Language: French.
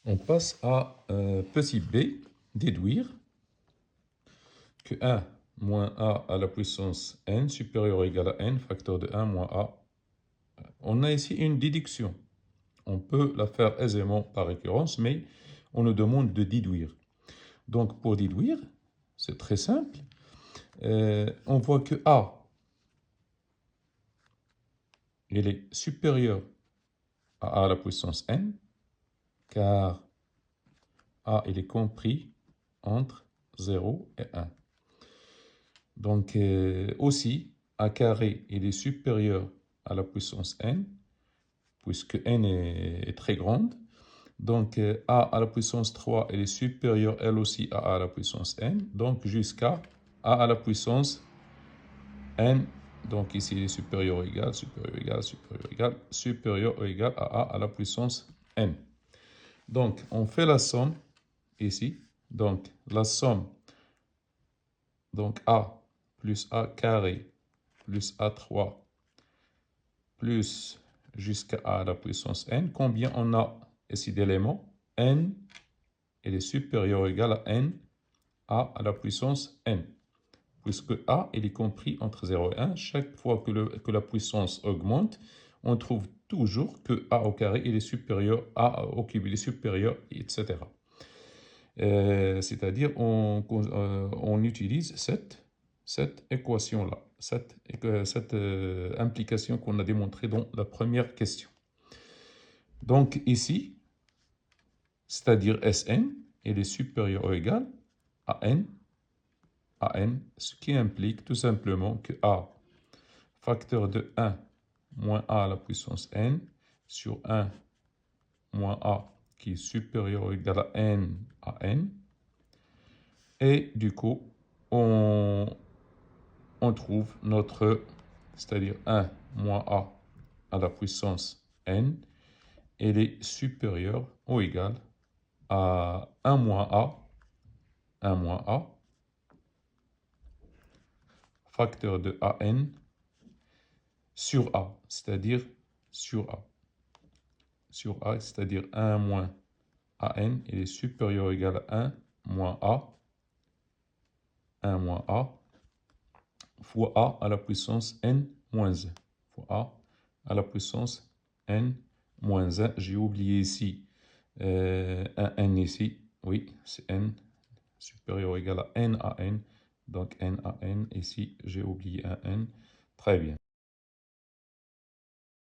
On passe à petit b, déduire que 1 moins a à la puissance n supérieur ou égal à n, facteur de 1 moins a. On a ici une déduction. On peut la faire aisément par récurrence, mais on nous demande de déduire. Donc pour déduire, c'est très simple. On voit que a, il est supérieur à la puissance n, car a, il est compris entre 0 et 1. Donc aussi, a carré, il est supérieur à la puissance n, puisque n est très grande. Donc a à la puissance 3, elle est supérieure elle aussi à a à la puissance n, donc jusqu'à a à la puissance n. Donc ici, il est supérieur ou égal, supérieur ou égal, supérieur ou égal, supérieur ou égal à a à la puissance n. Donc on fait la somme ici. Donc la somme, donc a plus a carré plus a3 plus jusqu'à a à la puissance n. Combien on a ici d'éléments? N, il est supérieur ou égal à n, a à la puissance n. Puisque a, il est compris entre 0 et 1. Chaque fois que la puissance augmente, on trouve toujours que a au carré, il est supérieur, a au cube, il est supérieur, etc. C'est-à-dire, on utilise cette équation-là, cette implication qu'on a démontrée dans la première question. Donc ici, c'est-à-dire Sn, il est supérieur ou égal à n, ce qui implique tout simplement que a, facteur de 1 moins a à la puissance n, sur 1 moins a, qui est supérieur ou égal à n, et du coup, on trouve notre, c'est-à-dire 1 moins a à la puissance n, elle est supérieure ou égale à 1 moins a, facteur de an sur a, c'est-à-dire sur a. Sur a, c'est-à-dire 1 moins an, elle est supérieure ou égale à 1 moins a, 1 moins a, fois a à la puissance n moins 1, fois a à la puissance n moins 1. J'ai oublié ici un n ici. Oui, c'est n supérieur ou égal à n à n. Donc n à n. Ici, j'ai oublié un n. Très bien.